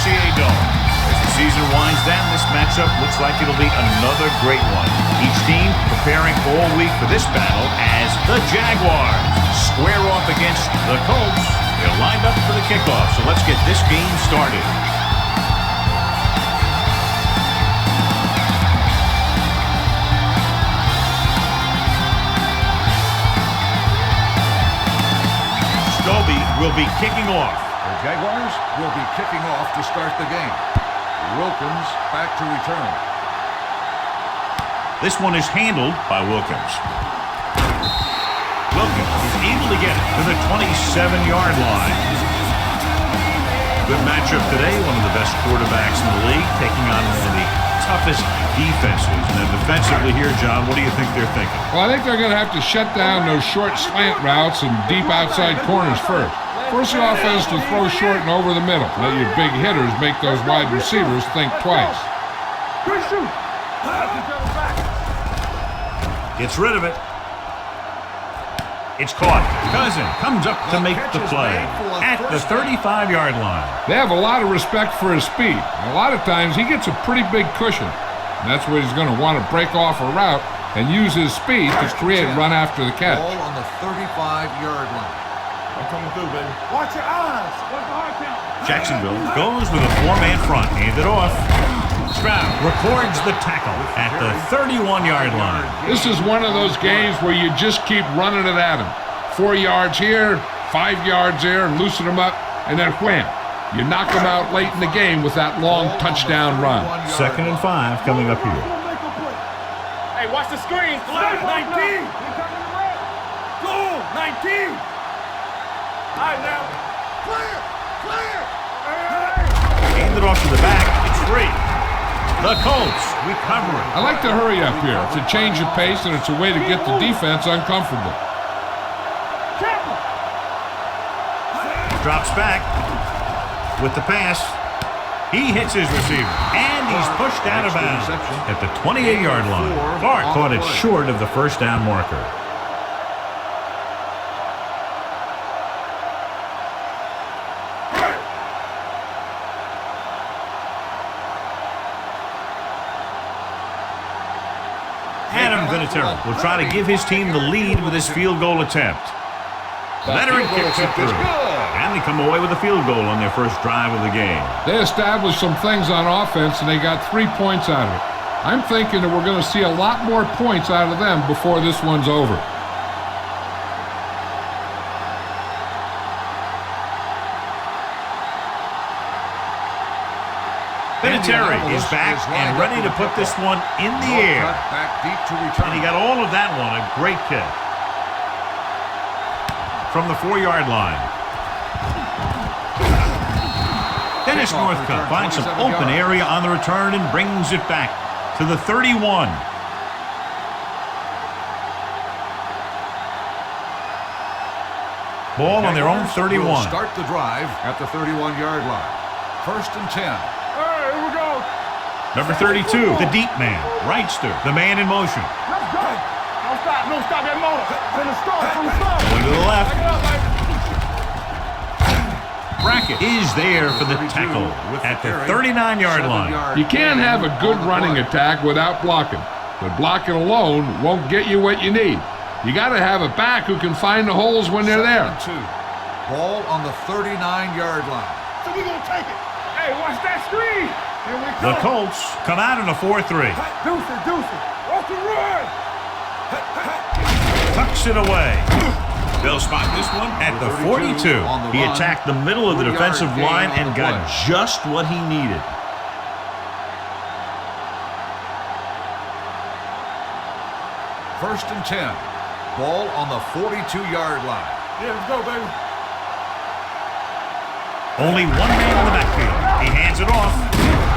RCA Dome. As the season winds down, this matchup looks like it'll be another great one. Each team preparing all week for this battle as the Jaguars square off against the Colts. They're lined up for the kickoff, so let's get this game started. Scobie will be kicking off. The Jaguars will be kicking off to start the game. Wilkins back to return. This one is handled by Wilkins. Wilkins is able to get it to the 27-yard line. Good matchup today. One of the best quarterbacks in the league taking on one of the toughest defenses. And then defensively here, John, what do you think they're thinking? Well, I think they're going to have to shut down those short slant routes and deep outside corners first. Force the offense to throw short and over the middle. Let your big hitters make those wide receivers think twice. Gets rid of it. It's caught. Cousin comes up to make the play at the 35-yard line. They have a lot of respect for his speed. A lot of times he gets a pretty big cushion. And that's where he's going to want to break off a route and use his speed to create a run after the catch. Ball on the 35-yard line. I'm coming through, baby. Watch your eyes. Watch the hard count. Jacksonville goes with a four-man front. Hand it off. Stroud records the tackle at the 31-yard line. This is one of those games where you just keep running it at him. 4 yards here, 5 yards there, loosen him up, and then wham. You knock him out late in the game with that long touchdown run. 2nd and 5 coming up here. Hey, watch the screen. 19. Go, 19. All right, now. Clear. Hand it off to the back. It's free. The Colts recovering. I like to hurry up here. It's a change of pace, and it's a way to get the defense uncomfortable. Drops back with the pass. He hits his receiver, and he's pushed out of bounds at the 28-yard line. Clark caught it short of the first down marker. Will try to give his team the lead with his field goal attempt. Veteran kicks it through. And they come away with a field goal on their first drive of the game. They established some things on offense, and they got 3 points out of it. I'm thinking that we're going to see a lot more points out of them before this one's over. Vinatieri is back and ready to put this one in the air. Back deep to return. And he got all of that one. A great kick. From the 4-yard line. Dennis Northcutt finds some open area on the return and brings it back to the 31. Ball on their own 31. Start the drive at the 31-yard line. 1st and 10. Number 32, the deep man, Wrightster, the man in motion. Let's go. Don't stop that motor. From the start. Going to the left. Brackett is there for the tackle at the 39-yard line. You can't have a good running attack without blocking, but blocking alone won't get you what you need. You got to have a back who can find the holes when they're there. Ball on the 39-yard line. So we're going to take it. Hey, watch that screen. The Colts come out in a 4-3. Deuce. Off the run. Tucks it away. They'll spot this one at the 42. He attacked the middle of the defensive line and got just what he needed. First and 10. Ball on the 42-yard line. Yeah, let's go, baby. Only one man in the backfield. He hands it off.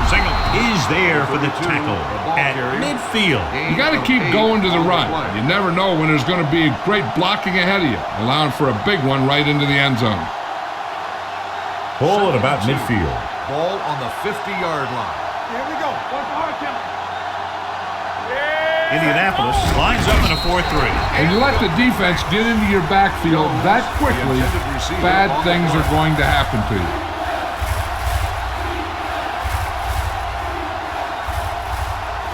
Single is there for the tackle at midfield. You got to keep going to the run. You never know when there's going to be great blocking ahead of you, allowing for a big one right into the end zone. Ball at about midfield. Ball on the 50-yard line. Here we go. Watch the hard count. Indianapolis lines up in a 4-3. When you let the defense get into your backfield that quickly, bad things are going to happen to you.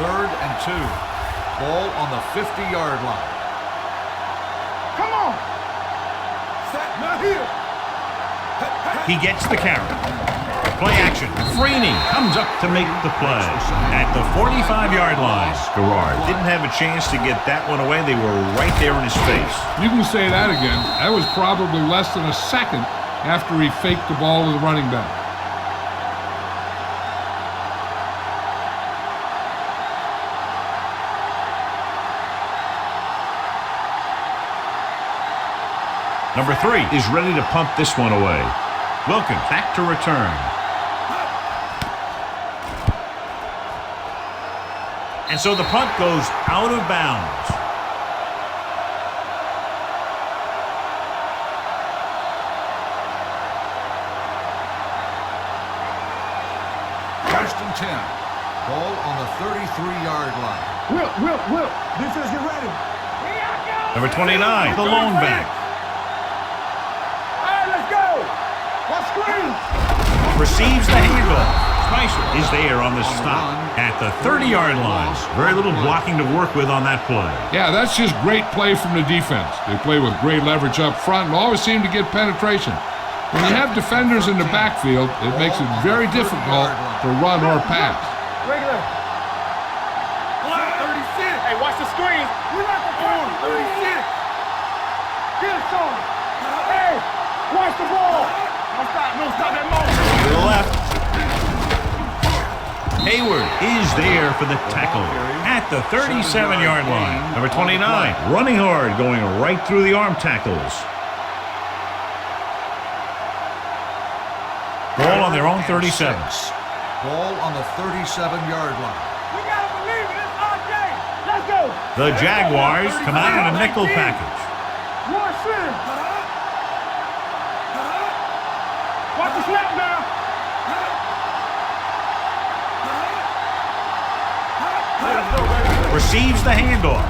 3rd and 2. Ball on the 50-yard line. Come on. Not here. He gets the carry. Play action. Freeney comes up to make the play at the 45-yard line. Garrard didn't have a chance to get that one away. They were right there in his face. You can say that again. That was probably less than a second after he faked the ball to the running back. Number 3 is ready to pump this one away. Wilkins back to return. And so the punt goes out of bounds. First and 10. Ball on the 33-yard line. Will. Defense, get ready. Number 29, the lone back. All right, let's go. Let's screen. Receives the handoff. Spicer is there on the stop at the 30-yard line. Very little blocking to work with on that play. Yeah, that's just great play from the defense. They play with great leverage up front and always seem to get penetration. When you have defenders in the backfield, it makes it very difficult to run or pass. Regular. 36. Hey, watch the screen. We like the ball. 36. Get it, son. Hey, watch the ball. No stop that moment. To the left. Hayward is there for the tackle at the 37-yard line. Number 29, running hard, going right through the arm tackles. Ball on their own 37. Ball on the 37-yard line. We gotta believe it. It's our game. Let's go. The Jaguars come out in a nickel package. One sin. Watch the snap now. Receives the handoff.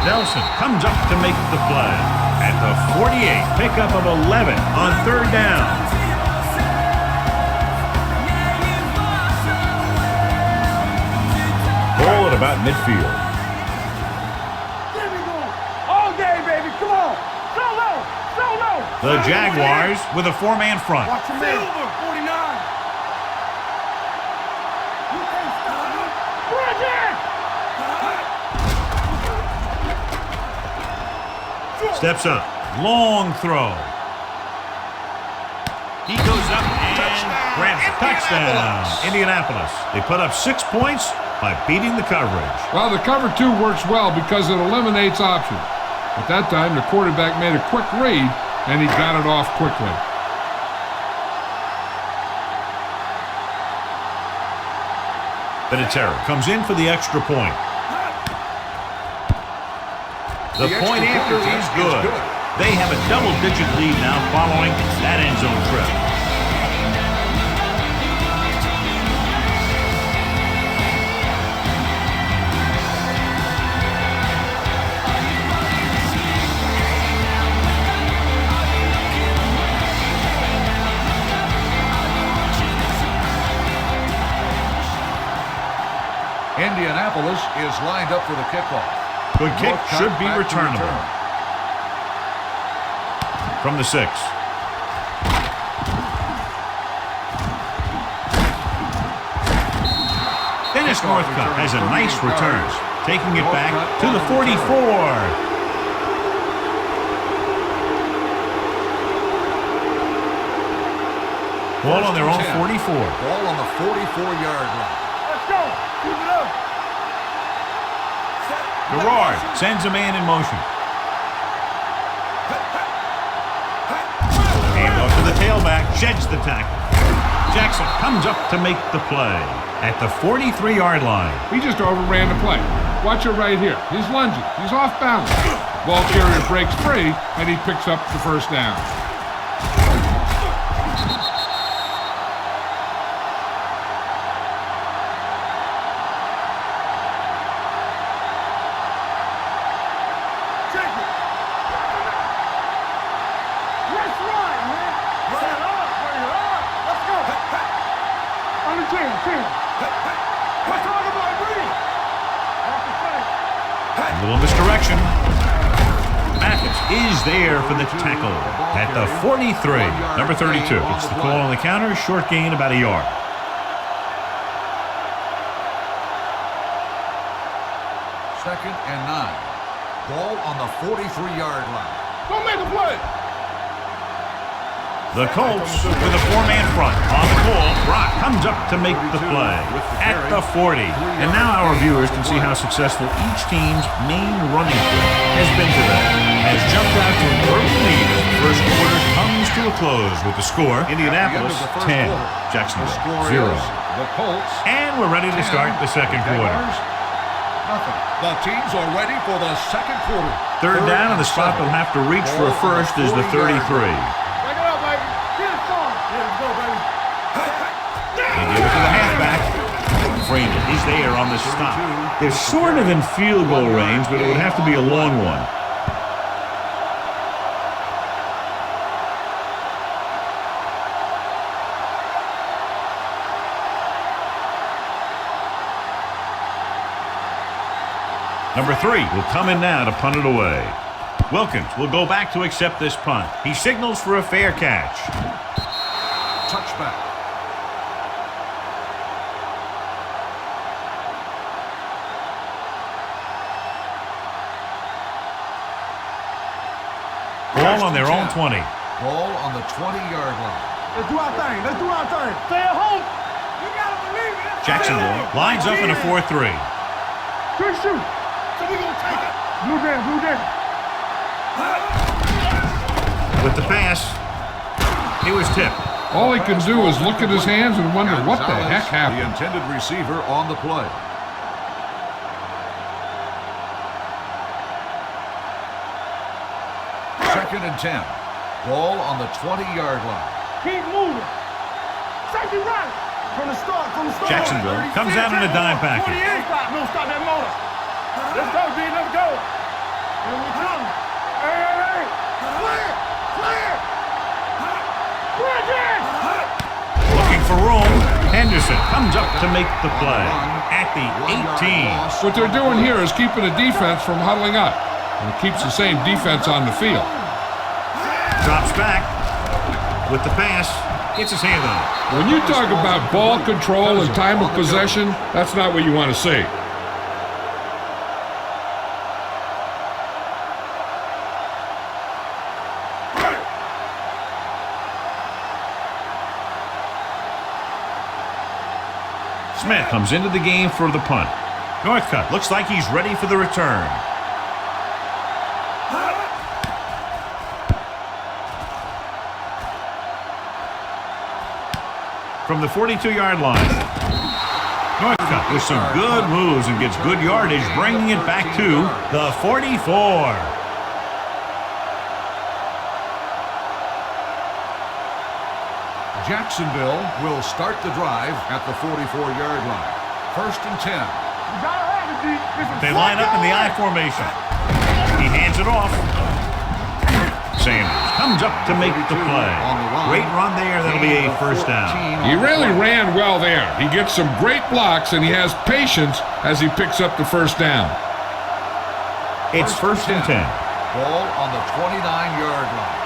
Nelson comes up to make the play at the 48. Pickup of 11 on 3rd down. Ball at about midfield. There we go. All day, baby. Come on. Solo. The Jaguars with a 4-man front. Watch your man. Silver, 49. You can't stop him. Bridget! Steps up. Long throw. He goes up and grabs a touchdown. Indianapolis. They put up 6 points by beating the coverage. Well, the cover 2 works well because it eliminates options. At that time, the quarterback made a quick read, and he got it off quickly. Vinatieri comes in for the extra point. The point after is good. They have a double-digit lead now following that end zone trip. Indianapolis is lined up for the kickoff. Good kick, Northcott should be back to returnable. return. From the 6. Dennis Northcutt has a nice return, taking it back to the 44. Ball on their own 44. Ball on the 44-yard line. Let's go. Keep it up. Garrard sends a man in motion. Hand off to the tailback, sheds the tackle. Jackson comes up to make the play at the 43-yard line. He just overran the play. Watch it right here. He's lunging. He's off balance. Ball carrier breaks free, and he picks up the first down. Little misdirection. Mathis is there for the tackle at the 43. Number 32 gets the call on the counter. Short gain, about a yard. Second and 9. Ball on the 43-yard line. Don't make a play. The Colts with a four-man front. On the call, Brock comes up to make the play at the 40. And now our viewers can see how successful each team's main running play has been today. Has jumped out to an early lead as the first quarter comes to a close with the score. Indianapolis 10, Jacksonville 0. The Colts. And we're ready to start the second quarter. Nothing. The teams are ready for the second quarter. Third down, and the spot they'll have to reach for a first is the 33. They give it to the halfback. Freeman, he's there on the stop. They're sort of in field goal range, but it would have to be a long one. Number 3 will come in now to punt it away. Wilkins will go back to accept this punt. He signals for a fair catch. Touchback. Ball on their own 20. Ball on the 20-yard line. Let's do our thing. Let's do our thing. Stay at home. You gotta believe it. Jacksonville lines up in a 4-3. Good shoot. So we gonna take it. Blue down, blue down. With the pass, he was tipped. All he can do is look at his hands and wonder what the heck The happened. intended receiver on the play. Second and 10. Ball on the 20-yard line. Keep moving. Safety right. From the start, Jacksonville comes out in a dime package. Don't stop that motor. Let's go, D. Let's go. Here we come. Hey. Clear. Clear again. Looking for room. Henderson comes up to make the play at the 18. What they're doing here is keeping the defense from huddling up. And it keeps the same defense on the field. Drops back with the pass. Gets his hand on it. When you talk about ball control and time of possession, that's not what you want to see. Smith comes into the game for the punt. Northcutt looks like he's ready for the return. From the 42-yard line. Northcutt with some good moves and gets good yardage, bringing it back to the 44. Jacksonville will start the drive at the 44-yard line. First and 10. They line up in the I formation. He hands it off. Sanders comes up to make the play. Great run there. That'll be a first down. He really ran well there. He gets some great blocks, and he has patience as he picks up the first down. It's first and 10. Ball on the 29-yard line.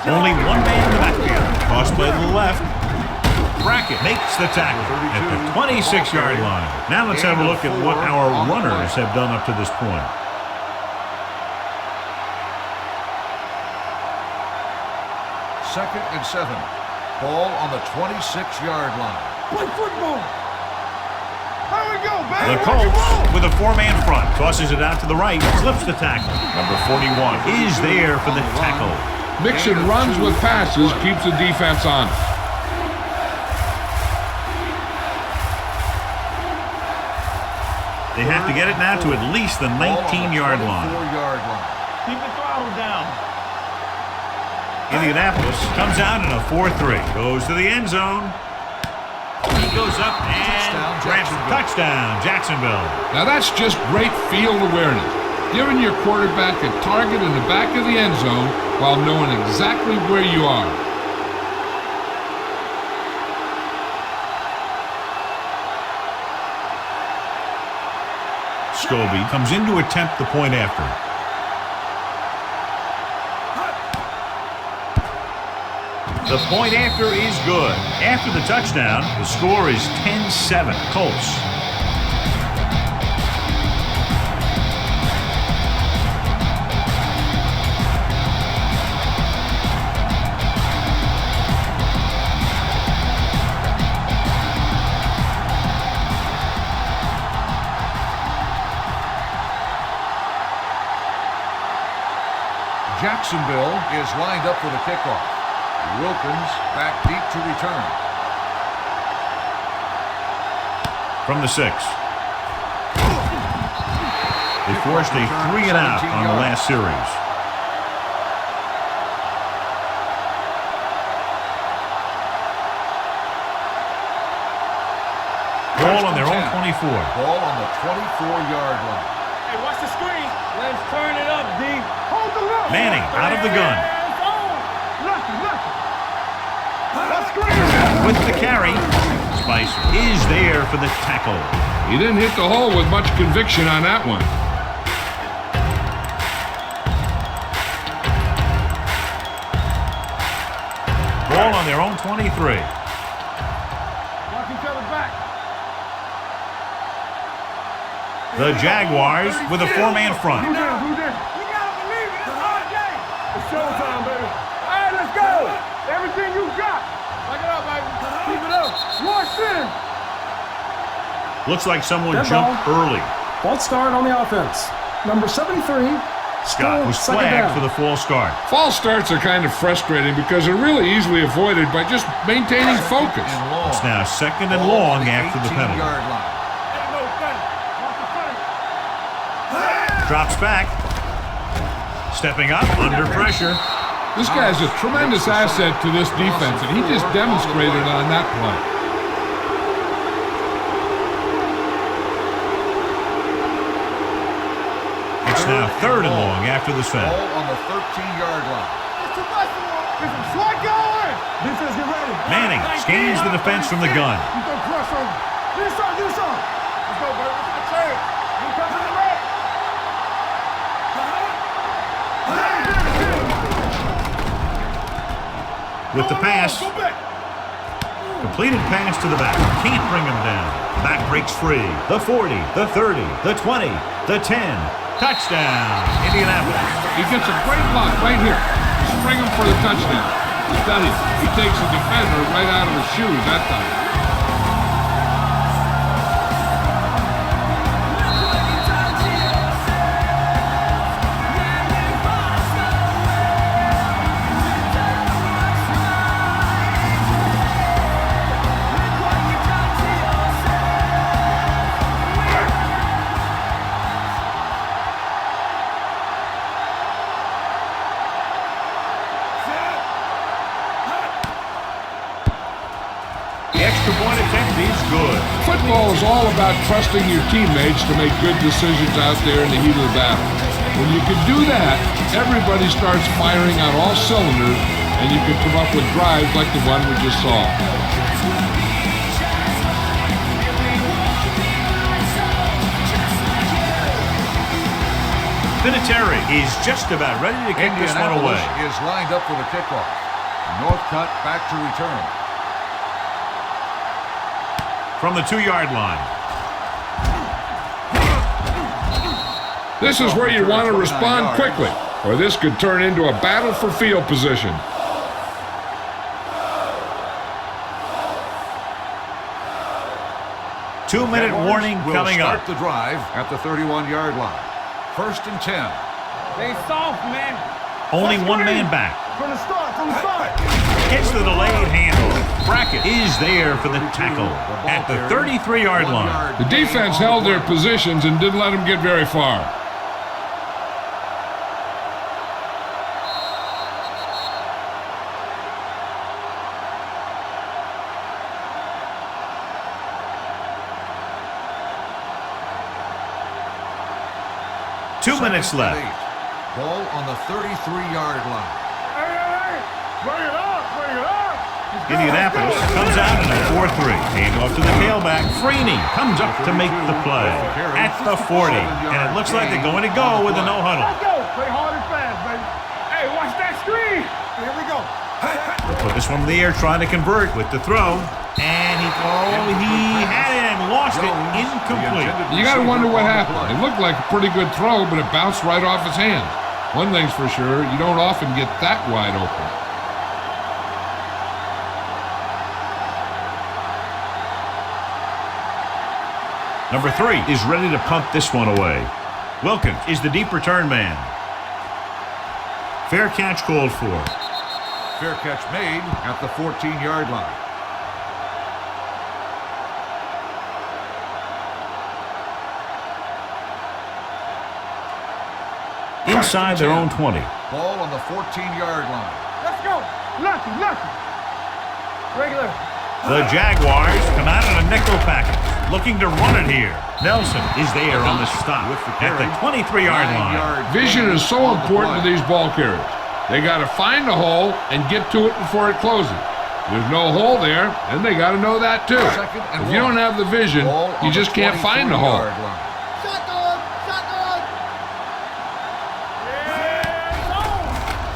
Only one man in the backfield. Cross play to the left. Brackett makes the tackle at the 26-yard line. Now let's have a look at what our runners have done up to this point. Second and 7. Ball on the 26-yard line. Play football. Here we go, baby. The Colts with a four-man front. Tosses it out to the right. Slips the tackle. Number 41 is there for the tackle. Mixing runs with passes keeps the defense on. They have to get it now to at least the 19-yard line. Keep the throttle down. Indianapolis comes out in a 4-3. Goes to the end zone. He goes up and grabs a touchdown, Jacksonville. Now that's just great field awareness. Giving your quarterback a target in the back of the end zone while knowing exactly where you are. Scobie comes in to attempt the point after. The point after is good. After the touchdown, the score is 10-7 Colts. Jacksonville is lined up for the kickoff. Wilkins back deep to return. From the 6. They forced a 3-and-out on the last series. Ball on their own 24. Ball on the 24-yard line. Hey, watch the screen. Let's turn it up, D. Hold the look. Manning out of the gun. With the carry, Spicer is there for the tackle. He didn't hit the hole with much conviction on that one. Ball on their own 23. Watch each other back. The Jaguars with a 4-man front. Who did? You gotta believe it. It's our game. It's showtime, baby. All right, let's go. Everything you got. Back it up, baby. Keep it up. Watch this. Looks like someone jumped early. False start on the offense. Number 73. Scott was flagged for the false start. False starts are kind of frustrating because they're really easily avoided by just maintaining focus. It's now 2nd and long after the penalty. Drops back. Stepping up under pressure. This guy's a tremendous asset to this defense, and he just demonstrated it on that play. It's now 3rd and long after the snap. Ball on the 13-yard line. Manning scans the defense from the gun. With the pass. Completed pass to the back. Can't bring him down. Back breaks free. The 40, the 30, the 20, the 10. Touchdown, Indianapolis. He gets a great block right here. Spring him for the touchdown. Study. He takes the defender right out of his shoes that time. Football is all about trusting your teammates to make good decisions out there in the heat of the battle. When you can do that, everybody starts firing on all cylinders, and you can come up with drives like the one we just saw. Vinatieri is just about ready to kick this one away. Is lined up for the kickoff. Northcutt back to return. From the 2-yard line. This is where you want to respond quickly, or this could turn into a battle for field position. Two-minute warning coming up. Start the drive at the 31-yard line. 1st and 10. They soft, man. Only one man back. From the start. Hits the delayed handle. Brackett is there for the tackle at the 33-yard line. The defense held their positions and didn't let them get very far. Two 2 minutes left. Ball on the 33-yard line. Hey, bring it up. Indianapolis comes out in a 4-3. Hand off to the tailback. Freeney comes up to make the play at the 40. And it looks like they're going to go with a no-huddle. Let's go. Play hard and fast, baby. Hey, watch that screen. Here we go. Put this one in the air, trying to convert with the throw. And he had it and lost it incomplete. You got to wonder what happened. It looked like a pretty good throw, but it bounced right off his hand. One thing's for sure, you don't often get that wide open. Number 3 is ready to punt this one away. Wilkins is the deep return man. Fair catch called for. Fair catch made at the 14-yard line. Inside their own 20. Ball on the 14-yard line. Let's go. Lucky. Regular. The Jaguars come out in a nickel package, looking to run it here. Nelson is there on the stop at the 23-yard line. Vision is so important to these ball carriers. They got to find the hole and get to it before it closes. There's no hole there, and they got to know that too. If you don't have the vision, you just can't find the hole.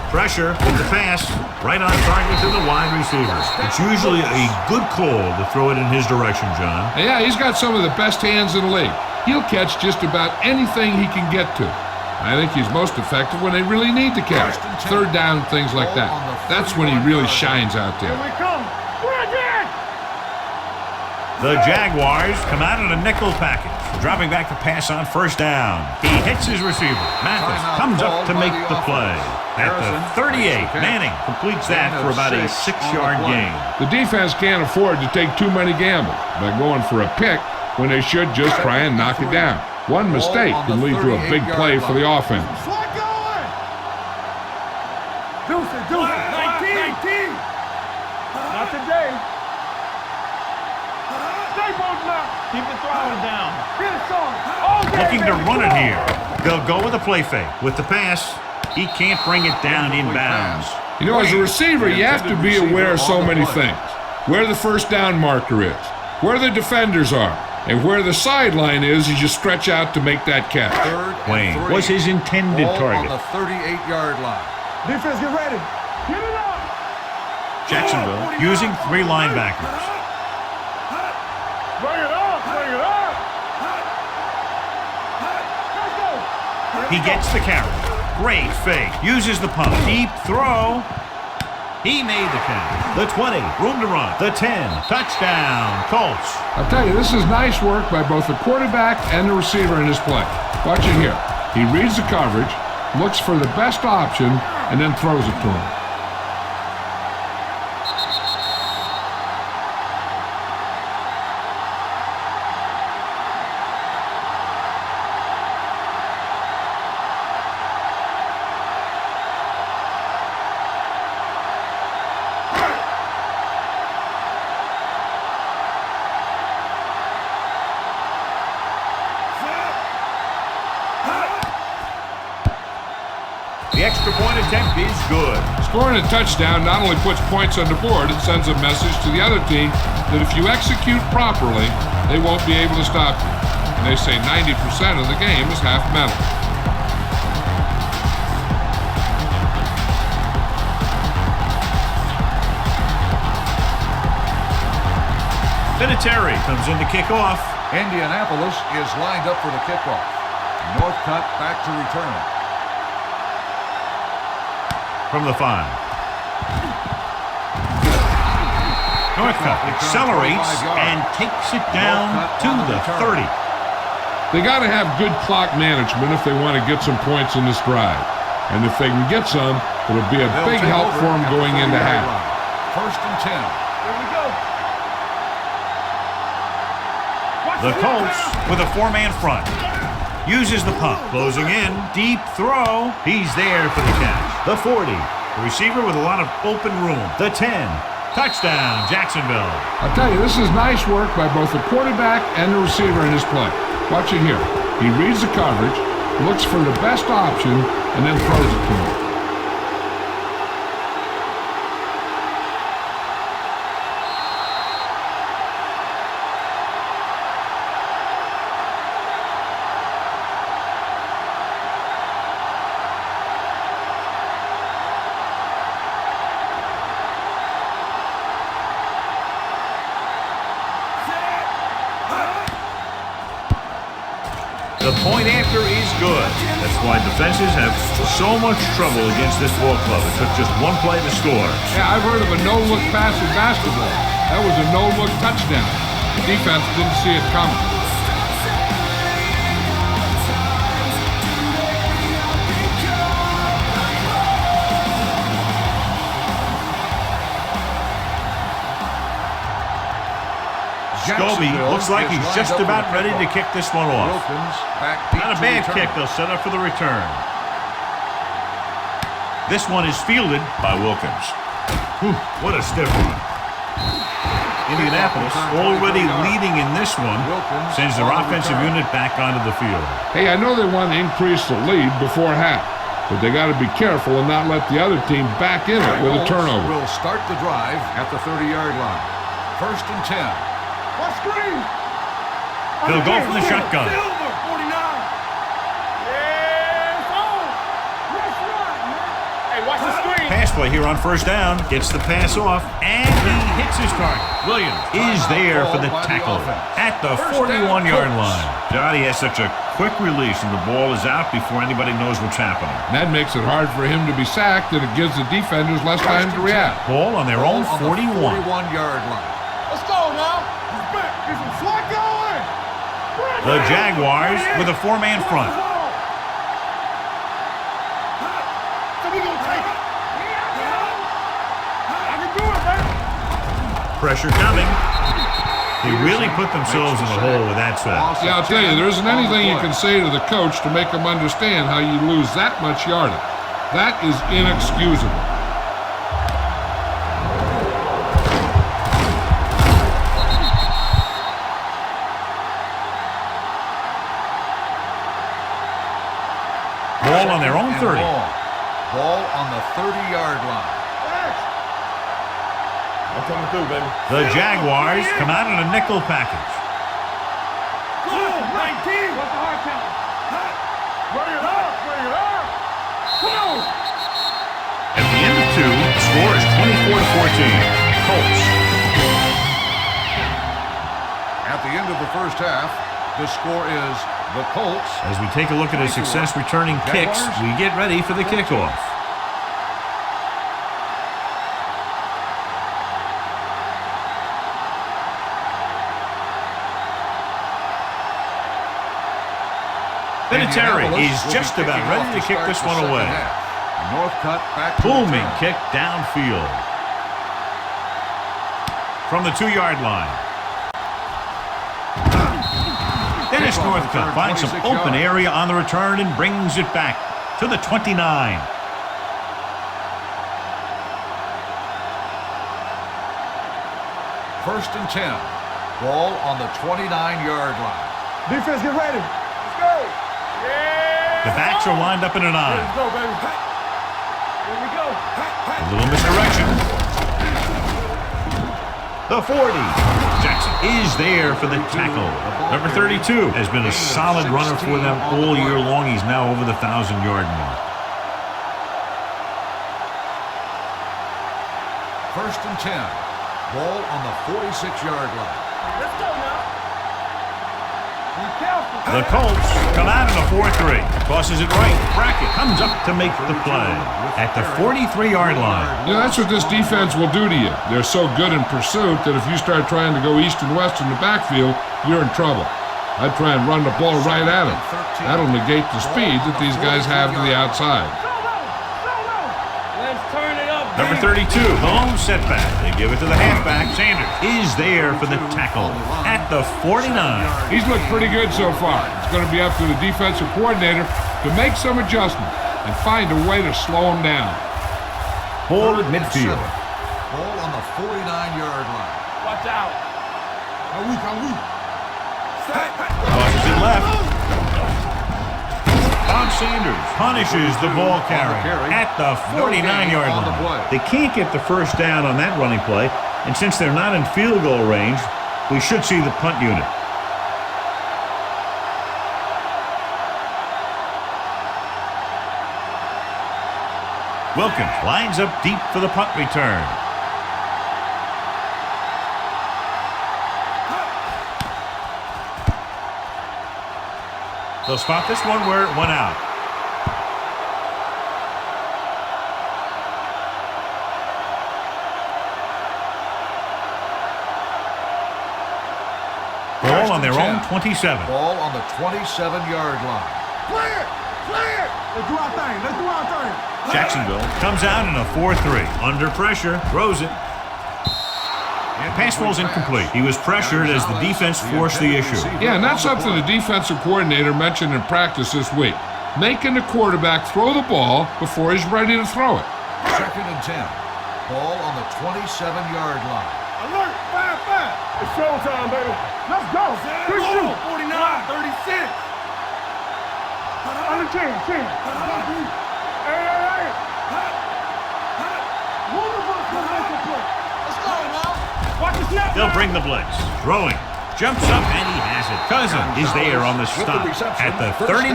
Pressure with the pass, right on target to the wide receiver. It's usually a good call to throw it in his direction, John. Yeah, he's got some of the best hands in the league. He'll catch just about anything he can get to. I think he's most effective when they really need to catch. Third down, things like that. That's when he really shines out there. Here we come. We're again. The Jaguars come out in a nickel package, dropping back the pass on first down. He hits his receiver. Mathis comes up to make the play. At the 38, Manning completes that for about a 6-yard gain. The defense can't afford to take too many gambles by going for a pick when they should just try and knock it down. One mistake can lead to a big play for the offense. Slide going. Deuce it. 19. Not today. Stay both now. Keep the throttle down. Get it on. Looking to run it here. They'll go with a play fake. With the pass, he can't bring it down inbounds. You know, as a receiver, you have to be aware of so many things. Where the first down marker is, where the defenders are, and where the sideline is as you stretch out to make that catch. Wayne was his intended target. On the 38-yard line. Defense, get ready. Get it up. Jacksonville using 3 linebackers. Bring it up. Let's go. He gets the carry. Great fake. Uses the pump. Deep throw. He made the catch. The 20. Room to run. The 10. Touchdown. Colts. I'll tell you, this is nice work by both the quarterback and the receiver in his play. Watch it here. He reads the coverage, looks for the best option, and then throws it to him. The extra point attempt is good. Scoring a touchdown not only puts points on the board, it sends a message to the other team that if you execute properly, they won't be able to stop you. And they say 90% of the game is half mental. Vinatieri comes in to kick off. Indianapolis is lined up for the kickoff. Northcutt back to return it. From the 5. Northcutt accelerates and takes it down to the 30. They got to have good clock management if they want to get some points in this drive. And if they can get some, it'll be a big help for them going into half. First and 10. Here we go. The Colts with a 4-man front. Uses the pump. Closing in. Deep throw. He's there for the catch. The 40. The receiver with a lot of open room. The 10. Touchdown, Jacksonville. I'll tell you, this is nice work by both the quarterback and the receiver in his play. Watch it here. He reads the coverage, looks for the best option, and then throws it to him. The point after is good. That's why defenses have so much trouble against this ball club. It took just one play to score. Yeah, I've heard of a no-look pass in basketball. That was a no-look touchdown. The defense didn't see it coming. Scobie looks like he's just about ready to kick this one off. Not a bad kick. They'll set up for the return. This one is fielded by Wilkins. What a stiff one. Indianapolis already leading in this one, sends their offensive unit back onto the field. Hey, I know they want to increase the lead before half, but they got to be careful and not let the other team back in it with a turnover. Will start the drive at the 30-yard line. 1st and 10. What screen? They'll go from the shotgun. Silver, 49. Yeah, it's on. Let's run, man. Hey, watch the screen. Pass play here on 1st down. Gets the pass off, and he hits his target. Williams is there for the tackle at the 41-yard line. Johnny has such a quick release, and the ball is out before anybody knows what's happening. That makes it hard for him to be sacked, and it gives the defenders less time to react. Ball on their own 41. 41-yard line. Let's go now. He's back. Get some slack going. The Jaguars with a 4-man front. So we gonna take it. I can do it, man. Pressure coming. They really put themselves in the hole with that sack. Yeah, I'll tell you, there isn't anything you can say to the coach to make him understand how you lose that much yardage. That is inexcusable. Ball on their own 30. Ball on the 30-yard line. I'm coming through, baby. The Jaguars come out in a nickel package. Go, 19. What's the hard count? Bring it up. Bring it up. Come on. At the end of 2, the score is 24-14. Colts. At the end of the first half, the score is the Colts. As we take a look at his success returning kicks, we get ready for the kickoff. Vinatieri is just about ready to kick this one away. Northcutt back to Booming kick downfield. From the 2-yard line. Dennis Northcutt finds some open area on the return and brings it back to the 29. 1st and 10. Ball on the 29-yard line. Defense, get ready. Let's go. Yeah. The backs are lined up in a 9. Let's go, baby. Here we go. A little misdirection. The 40. Jackson is there for the tackle. Number 32 has been a solid runner for them all year long. He's now over the 1,000-yard mark. 1st and 10. Ball on the 46-yard line. Let's go now. Be careful. The Colts come out in a 4-3. Tosses it right. Brackett comes up to make the play at the 43-yard line. Yeah, that's what this defense will do to you. They're so good in pursuit that if you start trying to go east and west in the backfield, you're in trouble. I'd try and run the ball right at them. That'll negate the speed that these guys have to the outside. Let's turn it up. Number 32, the lone setback. They give it to the halfback. Sanders is there for the tackle at the 49. He's looked pretty good so far. It's going to be up to the defensive coordinator to make some adjustment and find a way to slow him down. Ball at midfield. Ball on the 49-yard line. Watch out. How weak, how weak. Tosses it left. Bob Sanders punishes the ball carrier at the 49-yard line. They can't get the first down on that running play, and since they're not in field goal range, we should see the punt unit. Wilkins lines up deep for the punt return. They'll spot this one where it went out. Ball on their own 27. Ball on the 27-yard line. Play it! Play it! Let's do our thing. Let's do our thing. Jacksonville comes out in a 4-3. Under pressure, throws it. Pass ball's incomplete. He was pressured as the defense forced the issue. Yeah, and that's something the defensive coordinator mentioned in practice this week. Making the quarterback throw the ball before he's ready to throw it. 2nd and 10. Ball on the 27-yard line. Alert! 5-5. It's showtime, baby. Let's go. Good shoot. 49, 36. Under 10, 10. Hey. Let's go now. Watch the snap. They'll bring the blitz. Throwing. Jumps up and he has it. Cousin is there on the stop at the 39.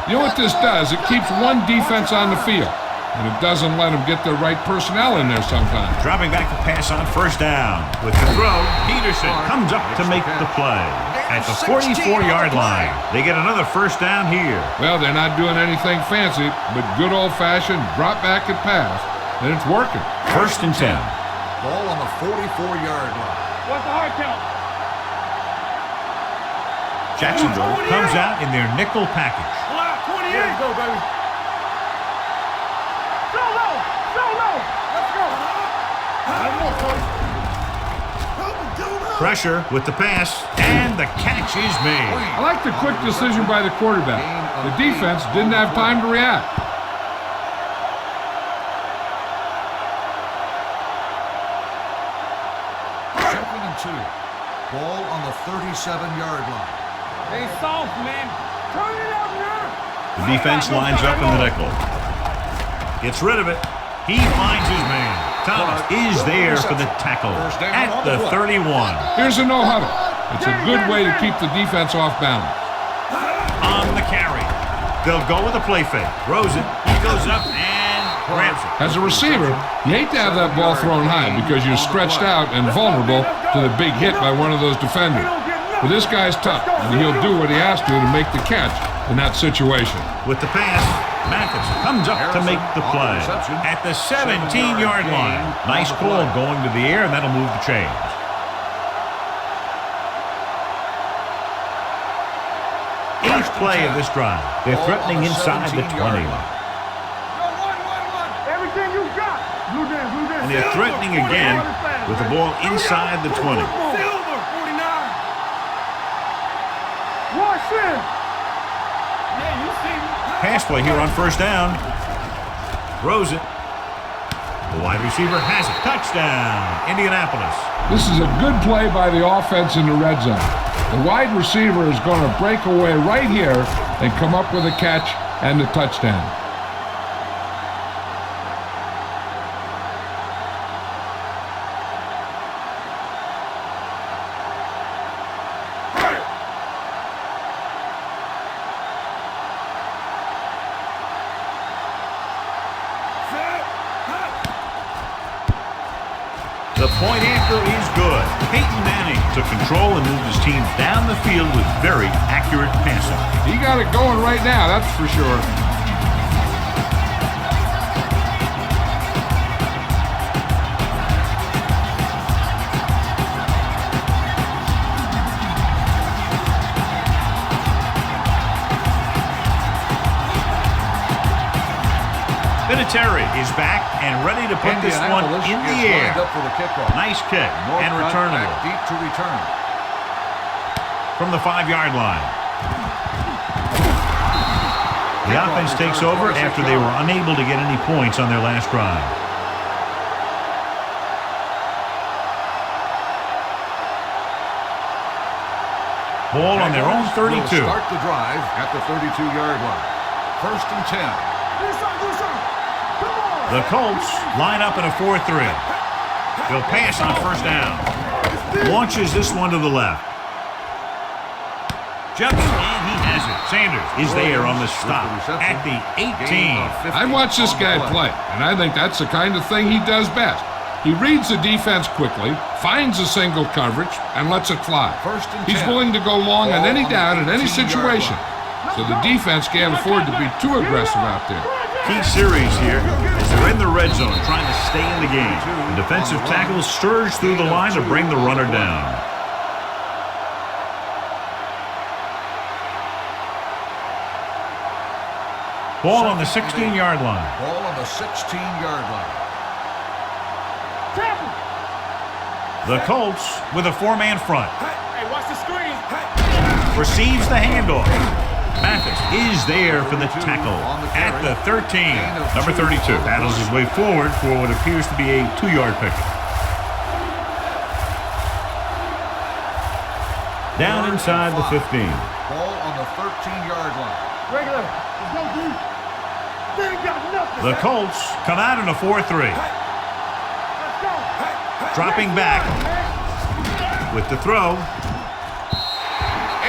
You know what this does? It keeps one defense on the field, and it doesn't let them get the right personnel in there sometimes. Dropping back to pass on 1st down. With the throw, Peterson comes up to make the play. At the 44-yard line, they get another 1st down here. Well, they're not doing anything fancy, but good old-fashioned drop back and pass, and it's working. 1st and 10. Ball on the 44-yard line. What's the hard count? Jacksonville comes out in their nickel package. 28. Let's go, baby. So low. Let's go. Pressure with the pass, and the catch is made. I like the quick decision by the quarterback. The defense didn't have time to react. Second and 2. Ball on the 37-yard line. They soft, man. Turn it up now. The defense lines up in the nickel. Gets rid of it. He finds his man. Thomas is there for the tackle at the 31. Here's a no-huddle. It's a good way to keep the defense off balance. On the carry. They'll go with a play fake. Throws it. He goes up and grabs it. As a receiver, you hate to have that ball thrown high because you're stretched out and vulnerable to the big hit by one of those defenders. But this guy's tough, and he'll do what he has to make the catch in that situation. With the pass, Mathis comes up to make the play at the 17-yard line. Nice call going to the air, and that'll move the chains. Eighth play of this drive. They're threatening inside the 20. Everything you got. Blue dance. And they're threatening again with the ball inside the 20. Pass play here on 1st down. Throws it. The wide receiver has it. Touchdown, Indianapolis. This is a good play by the offense in the red zone. The wide receiver is going to break away right here and come up with a catch and the touchdown. The point after is good. Peyton Manning took control and moved his team down the field with very accurate passing. He got it going right now, that's for sure. Vinatieri is back and ready to put this one in the air. Up for the kickoff. Nice kick and returnable. Deep to return. From the 5-yard line. The offense takes over after they were unable to get any points on their last drive. Ball on their own 32. Start the drive at the 32-yard line. 1st and 10. The Colts line up in a 4-3. They'll pass on 1st down. Launches this one to the left. Jumps, and he has it. Sanders is there on the stop at the 18. I watch this guy play, and I think that's the kind of thing he does best. He reads the defense quickly, finds a single coverage, and lets it fly. He's willing to go long on any down in any situation. So the defense can't afford to be too aggressive out there. Key series here as they're in the red zone trying to stay in the game. The defensive tackles surge through the line to bring the runner down. Ball on the 16-yard line. Ball on the 16-yard line. The Colts with a four-man front. Hey, watch the screen. Receives the handoff. Mathis is there for the tackle at the 13. Number 32 battles his way forward for what appears to be a 2-yard pickup. Down inside the 15. Ball on the 13-yard line. Regular. Let's go, dude. They ain't got nothing. The Colts come out in a 4-3. Let's go. Dropping back with the throw.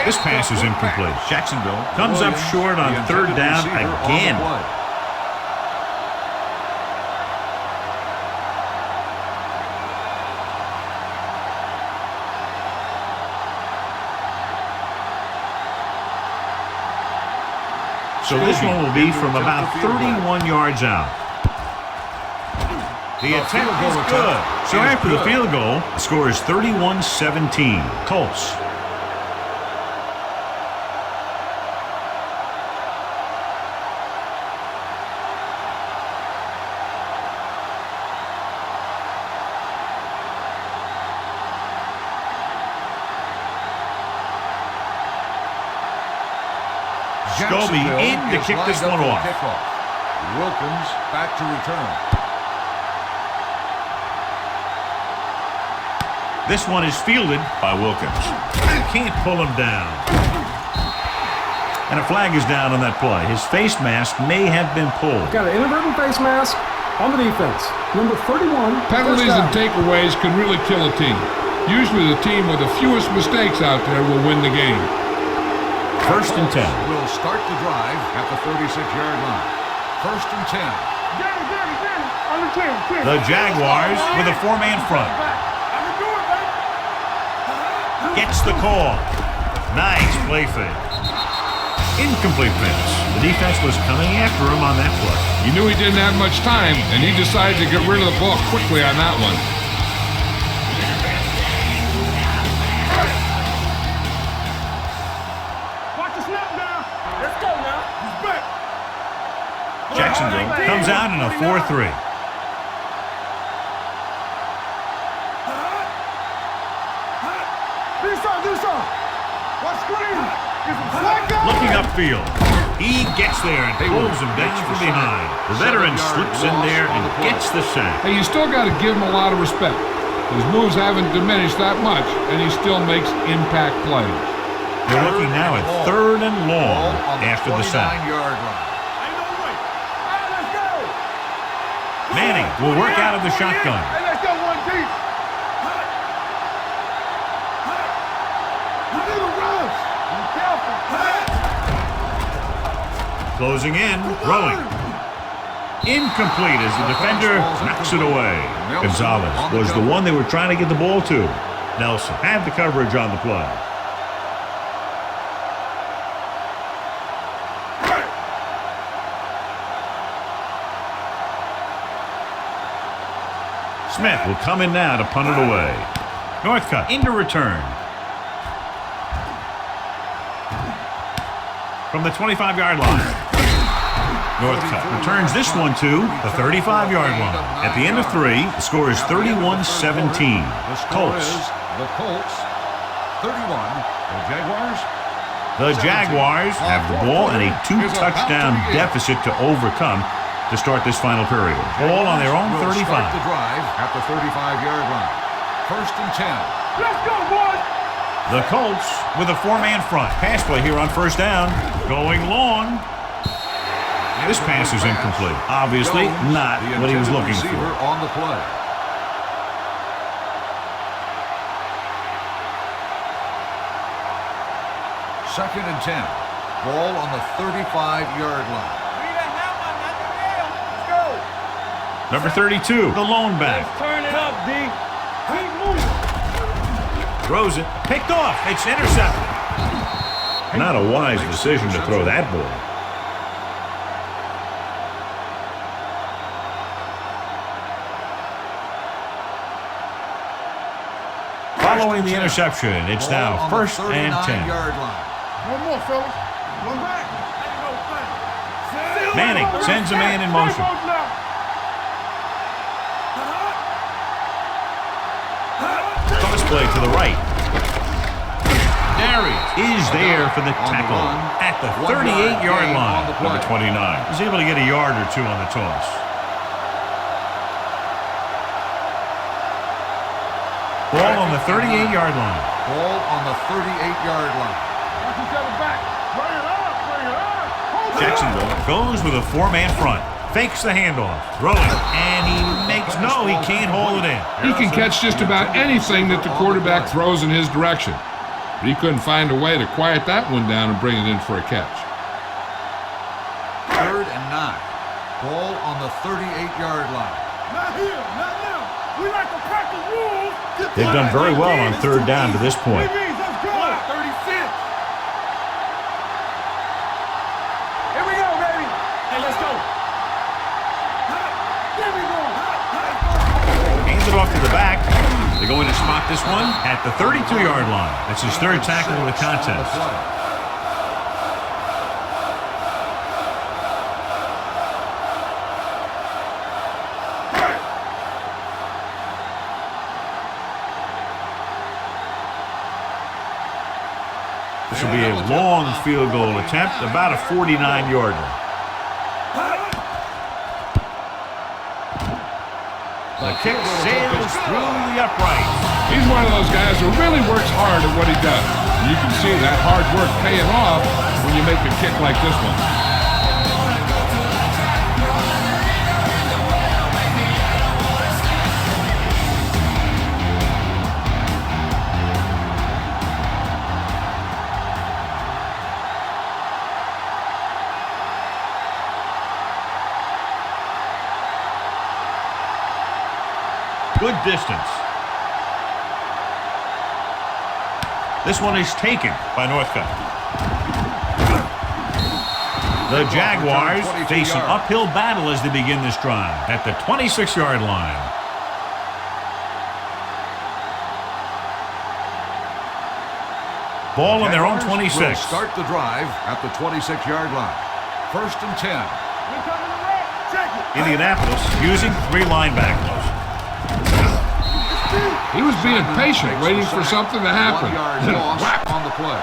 This pass is incomplete. Jacksonville comes up short on third down again. So this one will be from about 31 yards out. The attempt is good. So after the field goal, the score is 31-17. Colts. Scobie in to kick this one off. Wilkins back to return. This one is fielded by Wilkins. Can't pull him down. And a flag is down on that play. His face mask may have been pulled. Got an inadvertent face mask on the defense. Number 31. Penalties and takeaways can really kill a team. Usually the team with the fewest mistakes out there will win the game. First and 10. Will start the drive at the 36-yard line. First and 10. On the 10. The Jaguars with a four-man front. Gets the call. Nice play fake. Incomplete pass. The defense was coming after him on that play. He knew he didn't have much time, and he decided to get rid of the ball quickly on that one. Watch the snap now. Let's go now. He's back. Jacksonville comes out in a 4-3. Do some. Watch screen. Looking upfield. He gets there and pulls him down from behind. The veteran slips in there and gets the sack. Hey, you still got to give him a lot of respect. His moves haven't diminished that much, and he still makes impact plays. They're looking now at third and long after the sack. Manning will work out of the shotgun. Hey, let's go one deep. You need a rush. Be careful. Closing in, throwing. Incomplete as the defender knocks it away. Gonzalez was the one they were trying to get the ball to. Nelson had the coverage on the play. Smith will come in now to punt it away. Northcutt into return. From the 25-yard line. Northcutt returns this one to the 35-yard line. At the end of 3, the score is 31-17. Colts. The Colts, 31. The Jaguars. The Jaguars have the ball and a 2-touchdown deficit to overcome to start this final period. Ball on their own 35. Start the drive at the 35-yard line. First and 10. Let's go, boys. The Colts with a four-man front. Pass play here on first down. Going long. This pass is incomplete. Obviously not what he was looking for. On the play. Second and 10. Ball on the 35-yard line. Let's go. Number 32, the lone back. Turn it up, D. Keep moving. Throws it. Picked off. It's intercepted. Not a wise decision to throw that ball. Following the interception, it's now 1st and 10. One more, fellas. One back. Manning sends a man in motion. Toss play to the right. Darius is there for the tackle at the 38-yard line. Number 29. He's able to get a yard or two on the toss. Ball on the 38-yard line. Ball on the 38-yard line. Watch each other back. Bring it up, bring it up. Jacksonville goes with a 4-man front. Fakes the handoff. Throwing. And he makes no, he can't hold it in. He can catch just about anything that the quarterback throws in his direction. But he couldn't find a way to quiet that one down and bring it in for a catch. 3rd and 9. Ball on the 38-yard line. Not here, not now. We like to practice rules. They've done very well on 3rd down to this point. Let's go. 36. Here we go, baby. Hey, let's go. Here we go. Hands it off to the back. They're going to spot this one at the 32-yard line. That's his 3rd tackle of the contest. This will be a long field goal attempt, about a 49-yarder. The kick sails through the upright. He's one of those guys who really works hard at what he does. You can see that hard work paying off when you make a kick like this one. Good distance. This one is taken by Northcutt. The Jaguars face an uphill battle as they begin this drive at the 26-yard line. Ball on their own 26. Will start the drive at the 26-yard line. 1st and 10. Indianapolis using 3 linebackers. He was being patient, waiting for something to happen. 1 yard loss on the play.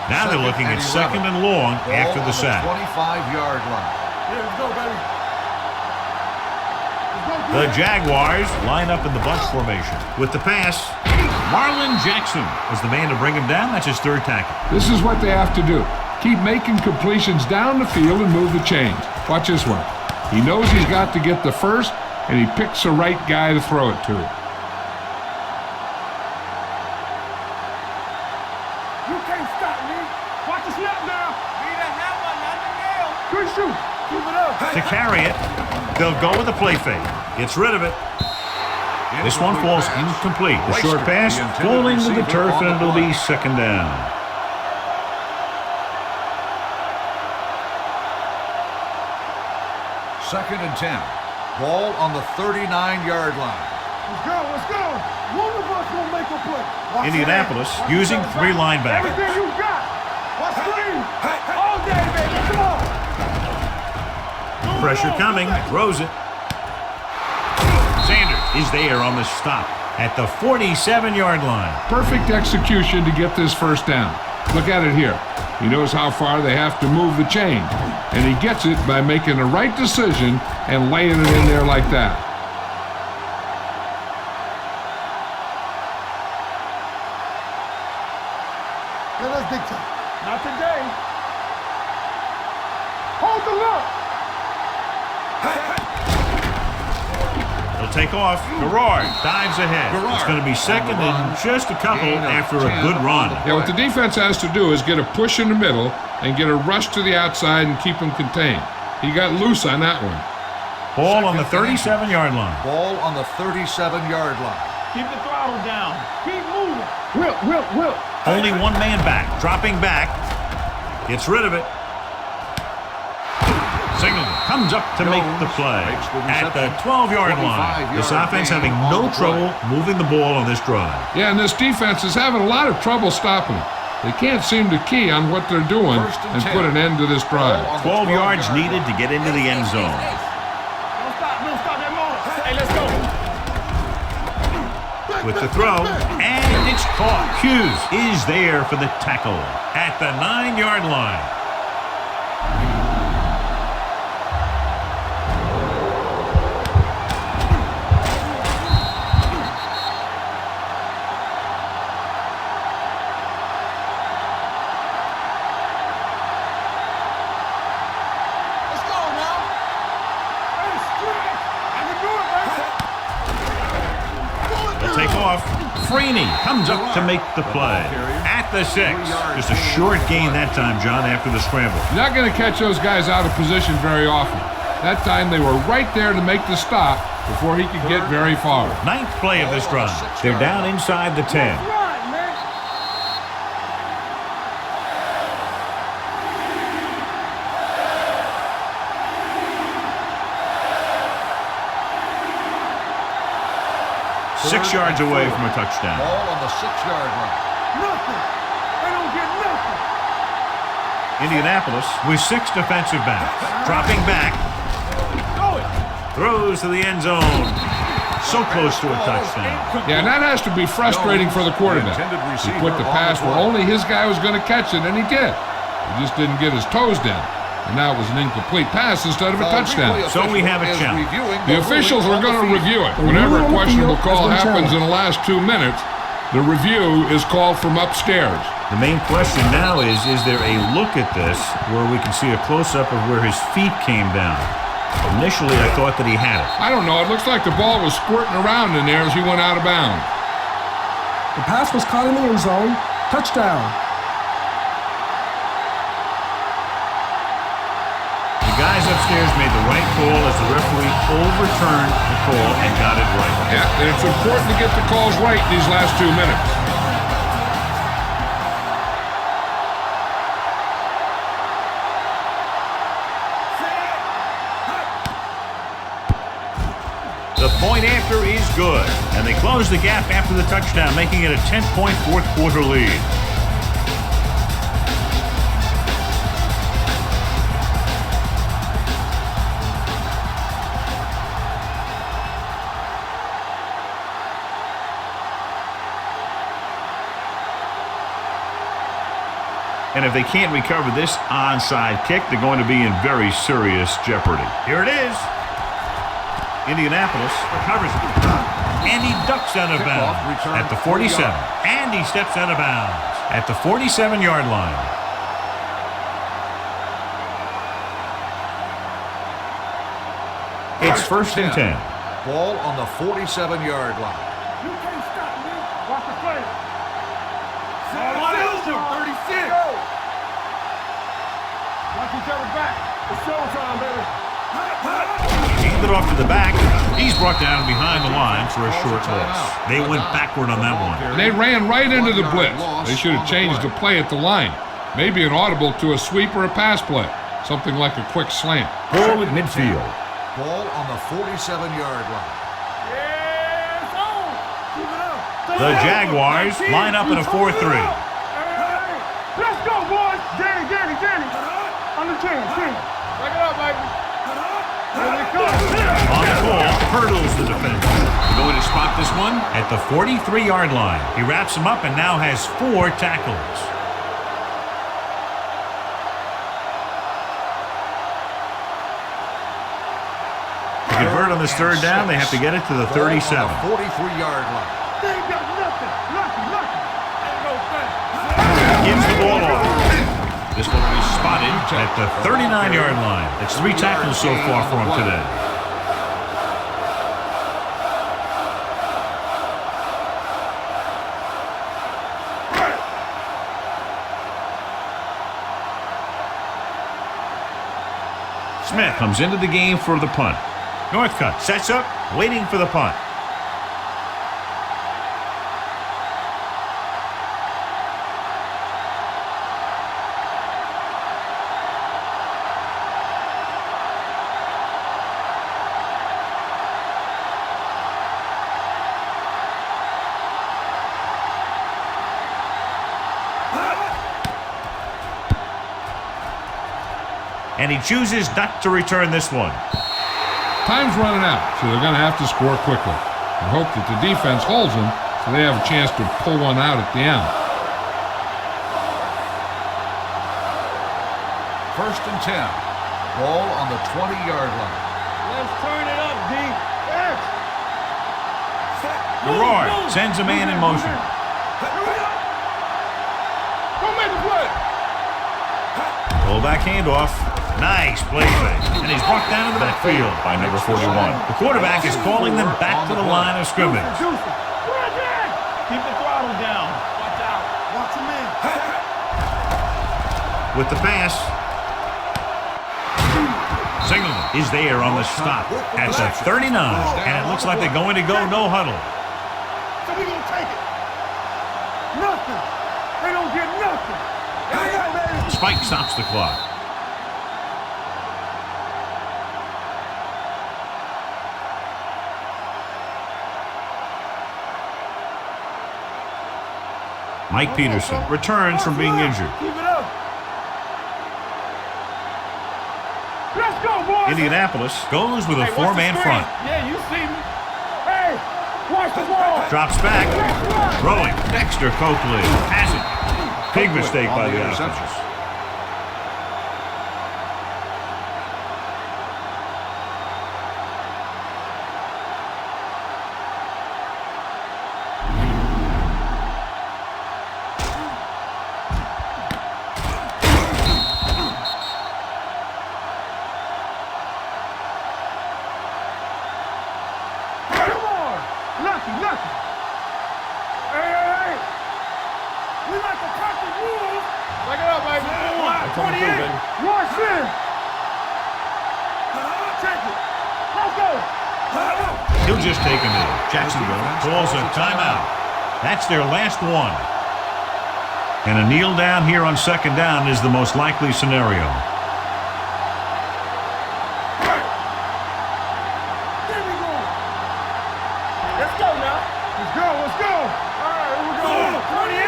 Now they're looking at 2nd and long after the sack. 25-yard line. Here we go, baby. The Jaguars line up in the bunch formation. With the pass, Marlon Jackson was the man to bring him down. That's his 3rd tackle. This is what they have to do. Keep making completions down the field and move the chains. Watch this one. He knows he's got to get the first, and he picks the right guy to throw it to. You can't stop me. Watch the snap now. Need a hammer, not the nail. Good shoot. Keep it up. To carry it, they'll go with a play fake. Gets rid of it. This one falls incomplete. The short pass falling to the turf, and it'll be 2nd down. Second and 10. Ball on the 39-yard line. Let's go, let's go. One of us will make a play. Watch Indianapolis using 3 linebackers. Everything you got. Watch three. All day, baby. Come on. Pressure coming. Throws it. Sanders is there on the stop at the 47-yard line. Perfect execution to get this 1st down. Look at it here. He knows how far they have to move the chain, and he gets it by making the right decision and laying it in there like that. Yeah, that's big time. Not today. Hold the look. They'll take off. Garrard dives ahead. It's going to be 2nd and just a couple after a good run. Yeah, what the defense has to do is get a push in the middle and get a rush to the outside and keep him contained. He got loose on that one. Ball on the 37-yard line. Ball on the 37-yard line. Keep the throttle down. Keep moving. Whip. Only one man back. Dropping back. Gets rid of it. Singleton comes up to make the play at the 12-yard line. This offense having no trouble moving the ball on this drive. Yeah, and this defense is having a lot of trouble stopping them. They can't seem to key on what they're doing and put an end to this drive. 12 yards needed to get into the end zone. Don't stop that motor. Hey, let's go. With the throw, and it's caught. Hughes is there for the tackle at the 9-yard line. Freeney comes up to make the play at the 6. Just a short gain that time, John, after the scramble. You're not going to catch those guys out of position very often. That time they were right there to make the stop before he could get very far. 9th play of this drive. They're down inside the 10. Right, man. 6 yards away from a touchdown. Ball on the 6-yard line. Nothing. They don't get nothing. Indianapolis with 6 defensive backs. Dropping back. Throws to the end zone. So close to a touchdown. Yeah, and that has to be frustrating for the quarterback. He put the pass where only his guy was going to catch it, and he did. He just didn't get his toes down. And now it was an incomplete pass instead of a touchdown. So we have a challenge. The officials are going to review it. Whenever a questionable call happens in the last 2 minutes, the review is called from upstairs. The main question now is there a look at this where we can see a close-up of where his feet came down? Initially, I thought that he had it. I don't know. It looks like the ball was squirting around in there as he went out of bounds. The pass was caught in the end zone. Touchdown. The guys upstairs made the right call as the referee overturned the call and got it right. Yeah, and it's important to get the calls right these last 2 minutes. The point after is good, and they close the gap after the touchdown, making it a 10-point fourth-quarter lead. And if they can't recover this onside kick, they're going to be in very serious jeopardy. Here it is. Indianapolis recovers it. And he ducks out of bounds at the 47. And he steps out of bounds at the 47-yard line. It's 1st and 10. Ball on the 47-yard line. You can't stop me. Watch the play. 36. Watch each other back. It's showtime, baby. Hand it off to the back. He's brought down behind the line for a short loss. They went backward on that one. And they ran right into the blitz. They should have changed the play at the line. Maybe an audible to a sweep or a pass play. Something like a quick slant. Ball at midfield. Ball on the 47-yard line. Yeah, it's on. Keep it up. The Jaguars line up in a 4-3. Let's go, boys. Danny. On the team. Break it up, baby. Here they come. On the ball, hurdles the defense. They're going to spot this one at the 43-yard line. He wraps him up and now has 4 tackles. To convert on this 3rd down, they have to get it to the 37. 43-yard line. They ain't got nothing. Ain't no thing. Gives the ball off. This one will be spotted at the 39-yard line. That's 3 tackles so far for him today. Smith comes into the game for the punt. Northcutt sets up, waiting for the punt. And he chooses not to return this one. Time's running out, so they're going to have to score quickly. I hope that the defense holds them so they have a chance to pull one out at the end. 1st and 10. Ball on the 20-yard line. Let's turn it up, D. Yes. Gerard sends a man in motion. Don't make the play. Fullback handoff. Nice play fake. And he's brought down in the backfield by number 41. The quarterback is calling them back to the line of scrimmage. Keep the throttle down. Watch out. Watch him in. With the pass. Singleton is there on the stop at the 39. And it looks like they're going to go no huddle. So we going to take it. Nothing. They don't get nothing. Spike stops the clock. Mike Peterson returns from being injured. Keep it up. Let's go, boys. Indianapolis goes with a four-man front. Yeah, you see me. Hey, watch the ball. Drops back. Throwing. Dexter Coakley has it. Big mistake by the interception. offense. He'll just take a knee. Jacksonville calls a timeout. That's their last one. And a kneel down here on 2nd down is the most likely scenario. There we go. Let's go now. Let's go. Let's go. All right, here we go. 28.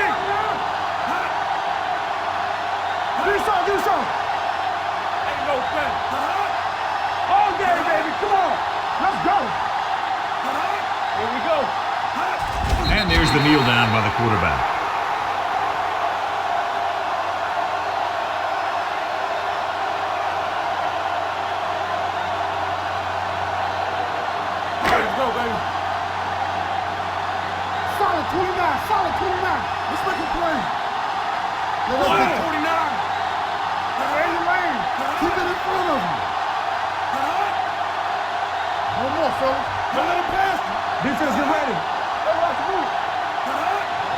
Do something. Do something. Ain't no thing. All day, baby. Come on. Let's go. Here we go. And there's the kneel down by the quarterback. Let's go, baby. Solid 29. Solid 29. Let's make it play. Let's go. 49. Raise your lane. Keep it in front of you. One more, fellas. Don't let him pass. Defense, get ready. Hey, watch the move.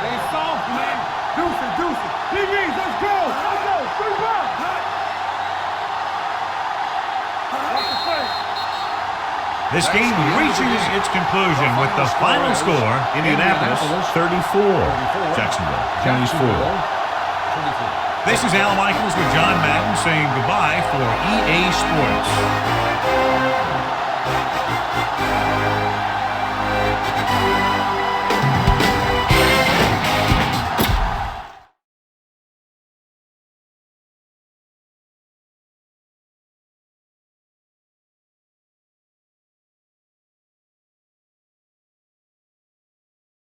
They soft, man. Deuce it, deuce it. DBs, let's go. Let's go. Free ball. Watch the face. This game reaches its conclusion with the final score, Indianapolis 34, Jacksonville 24. This is Al Michaels with John Madden saying goodbye for EA Sports.